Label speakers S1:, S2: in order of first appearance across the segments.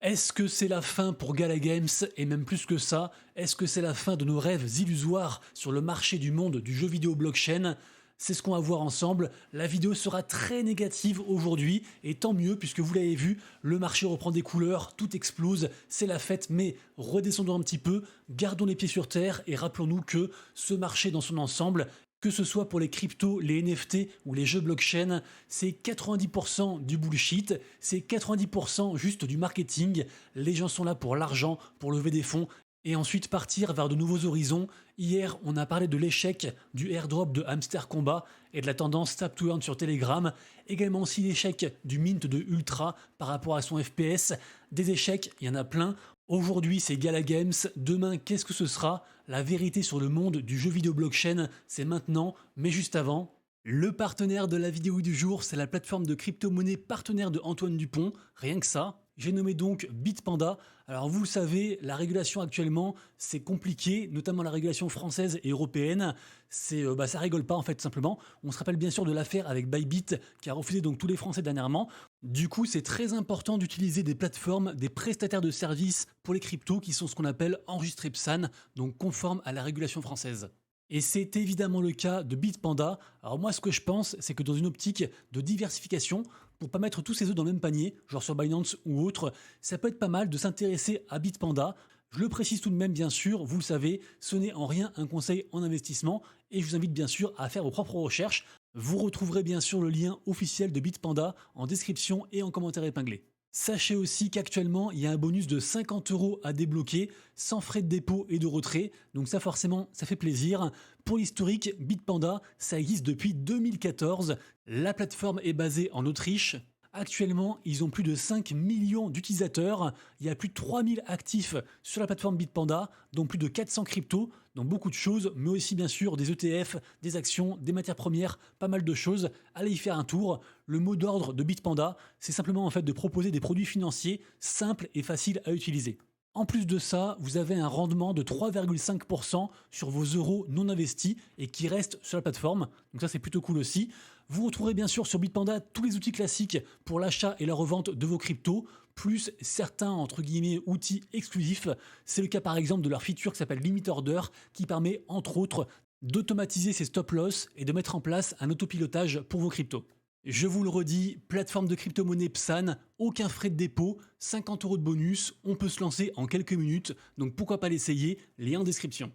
S1: Est-ce que c'est la fin pour Gala Games? Et même plus que ça, est-ce que c'est la fin de nos rêves illusoires sur le marché du monde du jeu vidéo blockchain? C'est ce qu'on va voir ensemble. La vidéo sera très négative aujourd'hui, et tant mieux puisque vous l'avez vu, le marché reprend des couleurs, tout explose, c'est la fête, mais redescendons un petit peu, gardons les pieds sur terre et rappelons-nous que ce marché dans son ensemble, que ce soit pour les cryptos, les NFT ou les jeux blockchain, c'est 90% du bullshit, c'est 90% juste du marketing. Les gens sont là pour l'argent, pour lever des fonds et ensuite partir vers de nouveaux horizons. Hier, on a parlé de l'échec du airdrop de Hamster Combat et de la tendance Tap to Earn sur Telegram. Également aussi l'échec du mint de Ultra par rapport à son FPS. Des échecs, il y en a plein. Aujourd'hui, c'est Gala Games. Demain, qu'est-ce que ce sera? La vérité sur le monde du jeu vidéo blockchain, c'est maintenant, mais juste avant. Le partenaire de la vidéo du jour, c'est la plateforme de crypto-monnaie partenaire de Antoine Dupont. Rien que ça. J'ai nommé donc Bitpanda. Alors vous le savez, la régulation actuellement, c'est compliqué, notamment la régulation française et européenne. Ça rigole pas en fait, simplement. On se rappelle bien sûr de l'affaire avec Bybit qui a refusé donc tous les Français dernièrement. Du coup, c'est très important d'utiliser des plateformes, des prestataires de services pour les cryptos qui sont ce qu'on appelle enregistrés PSAN, donc conformes à la régulation française. Et c'est évidemment le cas de Bitpanda. Alors moi, ce que je pense, c'est que dans une optique de diversification, pour pas mettre tous ses œufs dans le même panier, genre sur Binance ou autre, ça peut être pas mal de s'intéresser à Bitpanda. Je le précise tout de même, bien sûr, vous le savez, ce n'est en rien un conseil en investissement et je vous invite bien sûr à faire vos propres recherches. Vous retrouverez bien sûr le lien officiel de Bitpanda en description et en commentaire épinglé. Sachez aussi qu'actuellement, il y a un bonus de 50 € à débloquer, sans frais de dépôt et de retrait, donc ça forcément, ça fait plaisir. Pour l'historique, Bitpanda, ça existe depuis 2014, la plateforme est basée en Autriche. Actuellement, ils ont plus de 5 millions d'utilisateurs, il y a plus de 3000 actifs sur la plateforme Bitpanda, dont plus de 400 cryptos, donc beaucoup de choses, mais aussi bien sûr des ETF, des actions, des matières premières, pas mal de choses. Allez y faire un tour. Le mot d'ordre de Bitpanda, c'est simplement en fait de proposer des produits financiers simples et faciles à utiliser. En plus de ça, vous avez un rendement de 3,5% sur vos euros non investis et qui restent sur la plateforme. Donc ça, c'est plutôt cool aussi. Vous retrouverez bien sûr sur Bitpanda tous les outils classiques pour l'achat et la revente de vos cryptos, plus certains entre guillemets outils exclusifs. C'est le cas par exemple de leur feature qui s'appelle Limit Order, qui permet entre autres d'automatiser ses stop loss et de mettre en place un autopilotage pour vos cryptos. Je vous le redis, plateforme de crypto-monnaie PSAN, aucun frais de dépôt, 50 € de bonus, on peut se lancer en quelques minutes, donc pourquoi pas l'essayer, lien en description.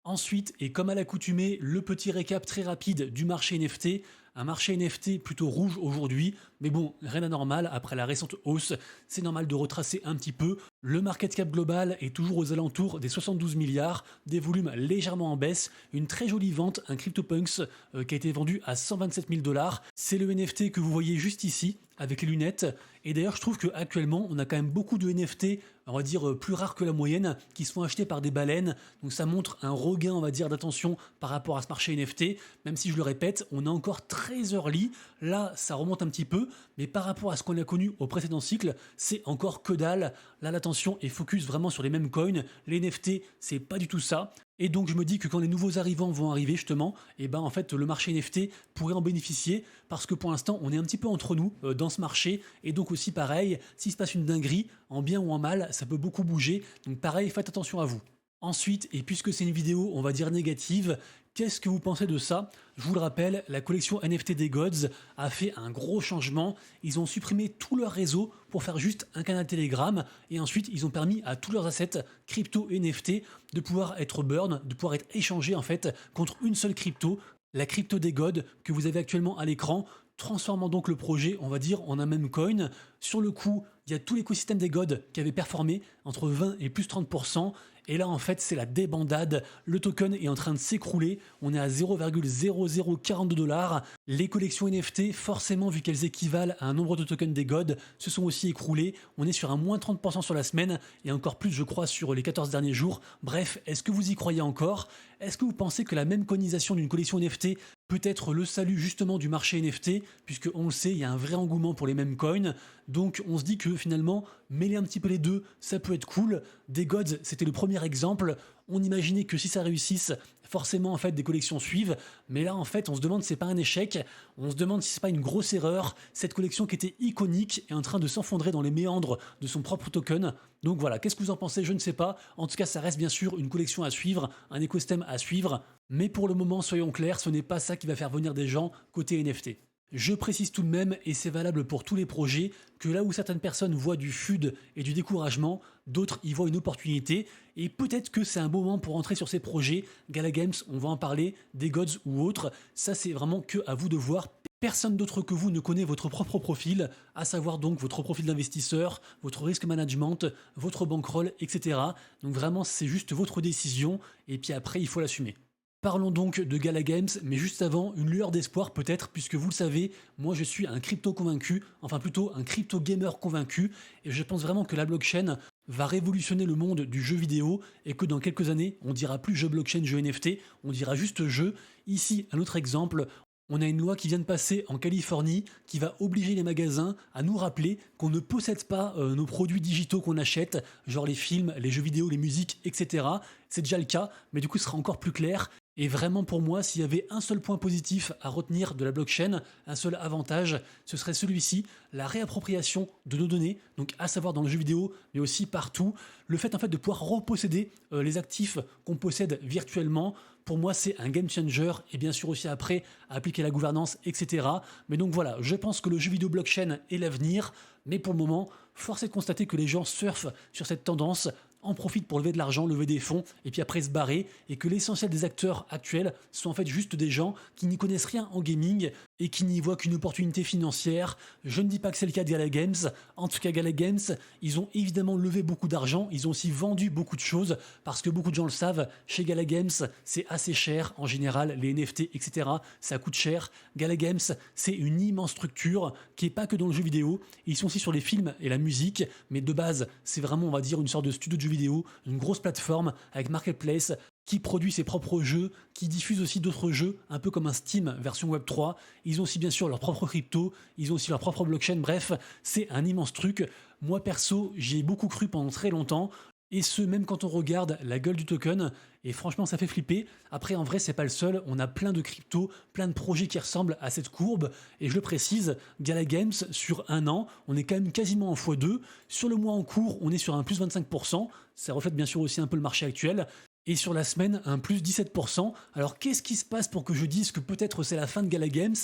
S1: Ensuite, et comme à l'accoutumée, le petit récap très rapide du marché NFT. Un marché NFT plutôt rouge aujourd'hui, mais bon, rien d'anormal après la récente hausse, c'est normal de retracer un petit peu. Le market cap global est toujours aux alentours des 72 milliards, des volumes légèrement en baisse, une très jolie vente, un CryptoPunks qui a été vendu à 127 000 $. C'est le NFT que vous voyez juste ici, avec les lunettes. Et d'ailleurs, je trouve qu'actuellement, on a quand même beaucoup de NFT, on va dire plus rares que la moyenne, qui se font acheter par des baleines. Donc ça montre un regain, on va dire, d'attention par rapport à ce marché NFT, même si je le répète, on est encore très early. Là, ça remonte un petit peu, mais par rapport à ce qu'on a connu au précédent cycle, c'est encore que dalle. Là, l'attention est focus vraiment sur les mêmes coins. Les NFT, c'est pas du tout ça. Et donc je me dis que quand les nouveaux arrivants vont arriver justement, et ben en fait le marché NFT pourrait en bénéficier parce que pour l'instant on est un petit peu entre nous dans ce marché et donc aussi pareil, s'il se passe une dinguerie, en bien ou en mal, ça peut beaucoup bouger, donc pareil, faites attention à vous. Ensuite, et puisque c'est une vidéo, on va dire négative, qu'est-ce que vous pensez de ça? Je vous le rappelle, la collection NFT des Gods a fait un gros changement. Ils ont supprimé tout leur réseau pour faire juste un canal Telegram et ensuite ils ont permis à tous leurs assets crypto et NFT de pouvoir être burn, de pouvoir être échangés en fait contre une seule crypto, la crypto des Gods que vous avez actuellement à l'écran, transformant donc le projet, on va dire, en un même coin. Sur le coup, il y a tout l'écosystème des Gods qui avait performé entre 20 et plus 30%. Et là, en fait, c'est la débandade. Le token est en train de s'écrouler. On est à 0,0042 $. Les collections NFT, forcément, vu qu'elles équivalent à un nombre de tokens des gods, se sont aussi écroulées. On est sur un moins 30% sur la semaine et encore plus, je crois, sur les 14 derniers jours. Bref, est-ce que vous y croyez encore? Est-ce que vous pensez que la même conisation d'une collection NFT peut être le salut justement du marché NFT, puisque on le sait, il y a un vrai engouement pour les mêmes coins. Donc on se dit que finalement, mêler un petit peu les deux, ça peut être cool. Des Gods, c'était le premier exemple. On imaginait que si ça réussisse, forcément en fait des collections suivent, mais là en fait on se demande si c'est pas un échec, on se demande si c'est pas une grosse erreur, cette collection qui était iconique est en train de s'enfondrer dans les méandres de son propre token. Donc voilà, qu'est-ce que vous en pensez? Je ne sais pas. En tout cas, ça reste bien sûr une collection à suivre, un écosystème à suivre, mais pour le moment, soyons clairs, ce n'est pas ça qui va faire venir des gens côté NFT. Je précise tout de même, et c'est valable pour tous les projets, que là où certaines personnes voient du FUD et du découragement, d'autres y voient une opportunité, et peut-être que c'est un bon moment pour entrer sur ces projets. Gala Games, on va en parler, des Gods ou autres, ça c'est vraiment que à vous de voir. Personne d'autre que vous ne connaît votre propre profil, à savoir donc votre profil d'investisseur, votre risque management, votre bankroll, etc. Donc vraiment c'est juste votre décision, et puis après il faut l'assumer. Parlons donc de Gala Games, mais juste avant, une lueur d'espoir peut-être, puisque vous le savez, moi je suis un crypto convaincu, enfin plutôt un crypto gamer convaincu, et je pense vraiment que la blockchain va révolutionner le monde du jeu vidéo, et que dans quelques années, on dira plus jeu blockchain, jeu NFT, on dira juste jeu. Ici, un autre exemple, on a une loi qui vient de passer en Californie qui va obliger les magasins à nous rappeler qu'on ne possède pas nos produits digitaux qu'on achète, genre les films, les jeux vidéo, les musiques, etc. C'est déjà le cas, mais du coup ce sera encore plus clair. Et vraiment pour moi, s'il y avait un seul point positif à retenir de la blockchain, un seul avantage, ce serait celui-ci, la réappropriation de nos données, donc à savoir dans le jeu vidéo, mais aussi partout. Le fait en fait de pouvoir reposséder les actifs qu'on possède virtuellement, pour moi c'est un game changer, et bien sûr aussi après appliquer la gouvernance, etc. Mais donc voilà, je pense que le jeu vidéo blockchain est l'avenir, mais pour le moment, force est de constater que les gens surfent sur cette tendance, en profitent pour lever de l'argent, lever des fonds, et puis après se barrer, et que l'essentiel des acteurs actuels sont en fait juste des gens qui n'y connaissent rien en gaming et qui n'y voient qu'une opportunité financière. Je ne dis pas que c'est le cas de Gala Games, en tout cas Gala Games, ils ont évidemment levé beaucoup d'argent, ils ont aussi vendu beaucoup de choses, parce que beaucoup de gens le savent, chez Gala Games, c'est assez cher en général, les NFT, etc., ça coûte cher. Gala Games, c'est une immense structure qui est pas que dans le jeu vidéo, ils sont aussi sur les films et la musique, mais de base, c'est vraiment, on va dire, une sorte de studio de jeux vidéo, une grosse plateforme avec Marketplace qui produit ses propres jeux, qui diffuse aussi d'autres jeux, un peu comme un Steam version Web3. Ils ont aussi bien sûr leur propre crypto, ils ont aussi leur propre blockchain, bref, c'est un immense truc. Moi perso, j'y ai beaucoup cru pendant très longtemps, et ce même quand on regarde la gueule du token, et franchement ça fait flipper. Après en vrai c'est pas le seul, on a plein de cryptos, plein de projets qui ressemblent à cette courbe, et je le précise, Gala Games sur un an, on est quand même quasiment en x2, sur le mois en cours on est sur un plus 25%, ça reflète bien sûr aussi un peu le marché actuel, et sur la semaine, un plus 17%. Alors qu'est-ce qui se passe pour que je dise que peut-être c'est la fin de Gala Games?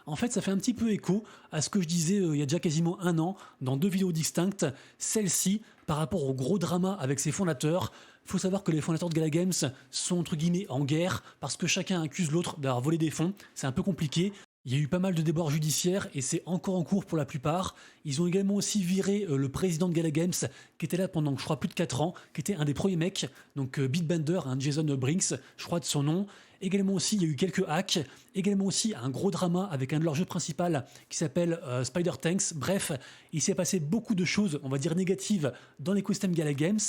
S1: En fait, ça fait un petit peu écho à ce que je disais il y a déjà quasiment un an, dans deux vidéos distinctes. Celle-ci, par rapport au gros drama avec ses fondateurs. Il faut savoir que les fondateurs de Gala Games sont entre guillemets en guerre, parce que chacun accuse l'autre d'avoir volé des fonds. C'est un peu compliqué. Il y a eu pas mal de débords judiciaires et c'est encore en cours pour la plupart. Ils ont également aussi viré le président de Gala Games qui était là pendant je crois plus de 4 ans, qui était un des premiers mecs, donc Bitbender, Jason Brinks, je crois de son nom. Également aussi il y a eu quelques hacks, également aussi un gros drama avec un de leurs jeux principaux qui s'appelle Spider Tanks. Bref, il s'est passé beaucoup de choses, on va dire négatives, dans l'écosystème Gala Games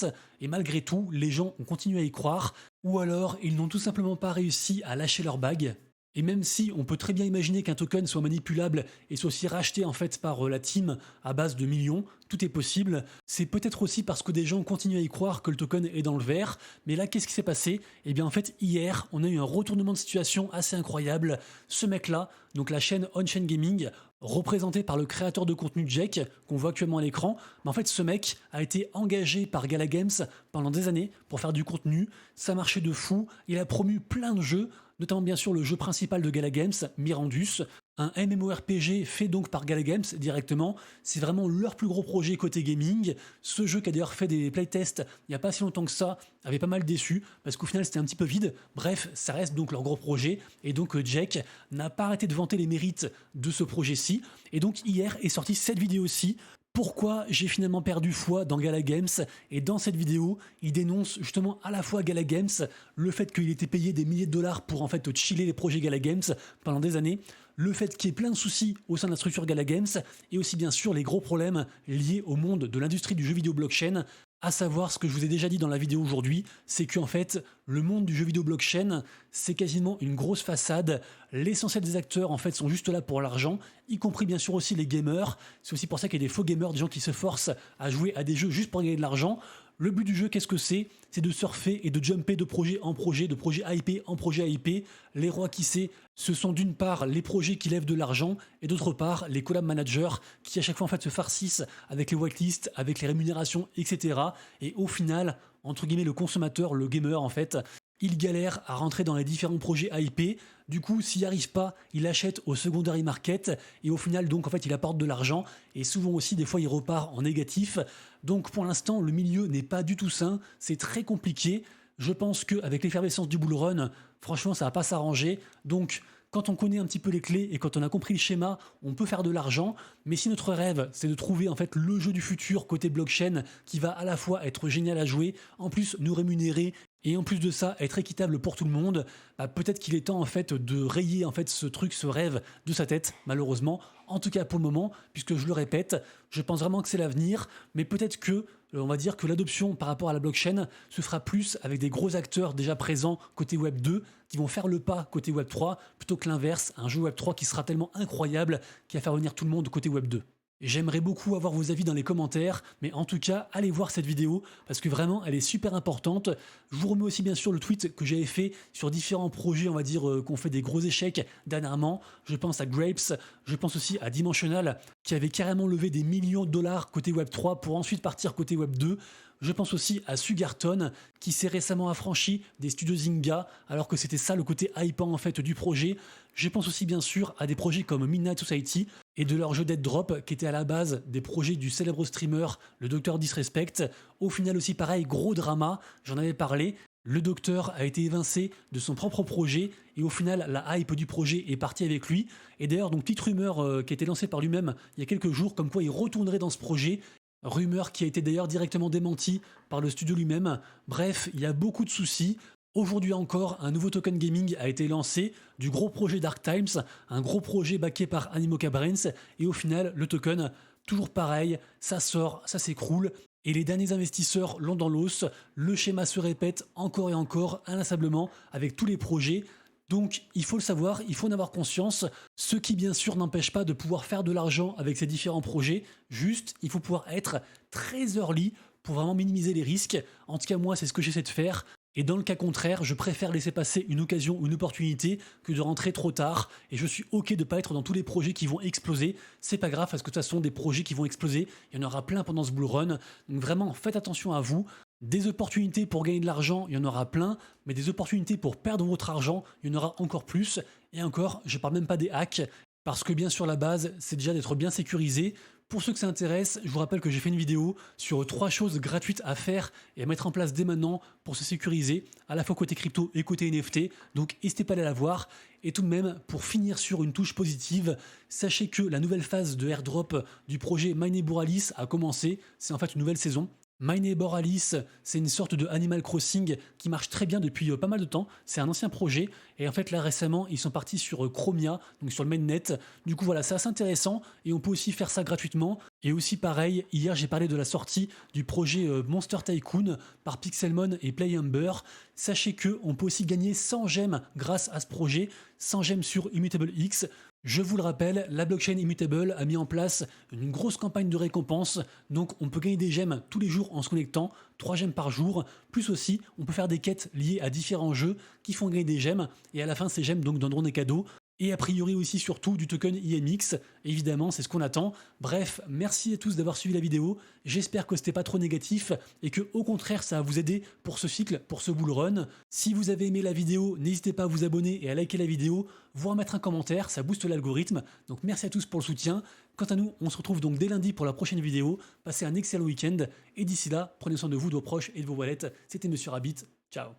S1: et malgré tout, les gens ont continué à y croire ou alors ils n'ont tout simplement pas réussi à lâcher leur bague. Et même si on peut très bien imaginer qu'un token soit manipulable et soit aussi racheté en fait par la team à base de millions, tout est possible. C'est peut-être aussi parce que des gens continuent à y croire que le token est dans le vert. Mais là, qu'est-ce qui s'est passé? Eh bien en fait, hier, on a eu un retournement de situation assez incroyable. Ce mec-là, donc la chaîne On-Chain Gaming, représenté par le créateur de contenu Jack, qu'on voit actuellement à l'écran, mais en fait ce mec a été engagé par Gala Games pendant des années pour faire du contenu, ça marchait de fou, il a promu plein de jeux, notamment bien sûr le jeu principal de Gala Games, Mirandus, un MMORPG fait donc par Gala Games directement, c'est vraiment leur plus gros projet côté gaming. Ce jeu qui a d'ailleurs fait des playtests il n'y a pas si longtemps que ça, avait pas mal déçu, parce qu'au final c'était un petit peu vide. Bref, ça reste donc leur gros projet, et donc Jack n'a pas arrêté de vanter les mérites de ce projet-ci, et donc hier est sortie cette vidéo-ci. Pourquoi j'ai finalement perdu foi dans Gala Games, et dans cette vidéo, il dénonce justement à la fois Gala Games, le fait qu'il était payé des milliers de dollars pour en fait chiller les projets Gala Games pendant des années, le fait qu'il y ait plein de soucis au sein de la structure Gala Games, et aussi bien sûr les gros problèmes liés au monde de l'industrie du jeu vidéo blockchain, À savoir, ce que je vous ai déjà dit dans la vidéo aujourd'hui, c'est qu'en fait, le monde du jeu vidéo blockchain, c'est quasiment une grosse façade. L'essentiel des acteurs, en fait, sont juste là pour l'argent, y compris bien sûr aussi les gamers. C'est aussi pour ça qu'il y a des faux gamers, des gens qui se forcent à jouer à des jeux juste pour gagner de l'argent. Le but du jeu, qu'est-ce que c'est? C'est de surfer et de jumper de projet en projet, de projet hypé en projet hypé. Les rois qui sait, ce sont d'une part les projets qui lèvent de l'argent et d'autre part les collab managers qui à chaque fois en fait se farcissent avec les whitelists, avec les rémunérations, etc. Et au final, entre guillemets, le consommateur, le gamer en fait, il galère à rentrer dans les différents projets hypés. Du coup, s'il n'y arrive pas, il achète au secondary market et au final, donc en fait, il apporte de l'argent et souvent aussi, des fois, il repart en négatif. Donc pour l'instant, le milieu n'est pas du tout sain, c'est très compliqué. Je pense qu'avec l'effervescence du bull run, franchement, ça va pas s'arranger. Donc quand on connaît un petit peu les clés et quand on a compris le schéma, on peut faire de l'argent. Mais si notre rêve, c'est de trouver en fait le jeu du futur côté blockchain qui va à la fois être génial à jouer, en plus nous rémunérer et en plus de ça être équitable pour tout le monde, bah, peut-être qu'il est temps en fait de rayer en fait ce truc, ce rêve de sa tête, malheureusement. En tout cas pour le moment, puisque je le répète, je pense vraiment que c'est l'avenir, mais peut-être que on va dire que l'adoption par rapport à la blockchain se fera plus avec des gros acteurs déjà présents côté Web 2 qui vont faire le pas côté Web 3 plutôt que l'inverse, un jeu Web 3 qui sera tellement incroyable qui va faire venir tout le monde côté Web 2. J'aimerais beaucoup avoir vos avis dans les commentaires, mais en tout cas, allez voir cette vidéo parce que vraiment, elle est super importante. Je vous remets aussi bien sûr le tweet que j'avais fait sur différents projets, on va dire, qu'on fait des gros échecs dernièrement. Je pense à Grapes, je pense aussi à Dimensional, qui avait carrément levé des millions de dollars côté Web3 pour ensuite partir côté Web2. Je pense aussi à Sugarton, qui s'est récemment affranchi des studios Zynga, alors que c'était ça le côté hypant en fait du projet. Je pense aussi bien sûr à des projets comme Midnight Society et de leur jeu Dead Drop, qui était à la base des projets du célèbre streamer, le Dr Disrespect. Au final aussi pareil, gros drama, j'en avais parlé. Le docteur a été évincé de son propre projet et au final la hype du projet est partie avec lui. Et d'ailleurs donc petite rumeur qui a été lancée par lui-même il y a quelques jours comme quoi il retournerait dans ce projet. Rumeur qui a été d'ailleurs directement démentie par le studio lui-même. Bref, il y a beaucoup de soucis. Aujourd'hui encore, un nouveau token gaming a été lancé du gros projet Dark Times, un gros projet backé par Animoca Brains, et au final, le token, toujours pareil, ça sort, ça s'écroule, et les derniers investisseurs l'ont dans l'os. Le schéma se répète encore et encore, inlassablement, avec tous les projets. Donc il faut le savoir, il faut en avoir conscience, ce qui bien sûr n'empêche pas de pouvoir faire de l'argent avec ces différents projets, juste il faut pouvoir être très early pour vraiment minimiser les risques. En tout cas moi c'est ce que j'essaie de faire. Et dans le cas contraire, je préfère laisser passer une occasion ou une opportunité que de rentrer trop tard. Et je suis ok de ne pas être dans tous les projets qui vont exploser. C'est pas grave parce que de toute façon, des projets qui vont exploser, il y en aura plein pendant ce bull run. Donc vraiment, faites attention à vous. Des opportunités pour gagner de l'argent, il y en aura plein. Mais des opportunités pour perdre votre argent, il y en aura encore plus. Et encore, je parle même pas des hacks. Parce que bien sûr, la base, c'est déjà d'être bien sécurisé. Pour ceux que ça intéresse, je vous rappelle que j'ai fait une vidéo sur 3 choses gratuites à faire et à mettre en place dès maintenant pour se sécuriser, à la fois côté crypto et côté NFT, donc n'hésitez pas à aller la voir. Et tout de même, pour finir sur une touche positive, sachez que la nouvelle phase de airdrop du projet My Neighbor Alice a commencé, c'est en fait une nouvelle saison. My Neighbor Alice, c'est une sorte de Animal Crossing qui marche très bien depuis pas mal de temps. C'est un ancien projet et en fait là récemment ils sont partis sur Chromia, donc sur le mainnet. Du coup voilà, c'est assez intéressant et on peut aussi faire ça gratuitement. Et aussi pareil, hier j'ai parlé de la sortie du projet Monster Tycoon par Pixelmon et Playamber. Sachez que on peut aussi gagner 100 gemmes grâce à ce projet, 100 gemmes sur Immutable X. Je vous le rappelle, la blockchain Immutable a mis en place une grosse campagne de récompenses, donc on peut gagner des gemmes tous les jours en se connectant, 3 gemmes par jour, plus aussi on peut faire des quêtes liées à différents jeux qui font gagner des gemmes, et à la fin ces gemmes donc donneront des cadeaux, et a priori aussi surtout du token IMX, évidemment c'est ce qu'on attend. Bref, merci à tous d'avoir suivi la vidéo, j'espère que c'était pas trop négatif et que au contraire ça va vous aider pour ce cycle, pour ce bull run. Si vous avez aimé la vidéo, n'hésitez pas à vous abonner et à liker la vidéo, vous remettre un commentaire, ça booste l'algorithme, donc merci à tous pour le soutien. Quant à nous, on se retrouve donc dès lundi pour la prochaine vidéo, passez un excellent week-end et d'ici là, prenez soin de vous, de vos proches et de vos wallets. C'était Monsieur Rabbit, ciao.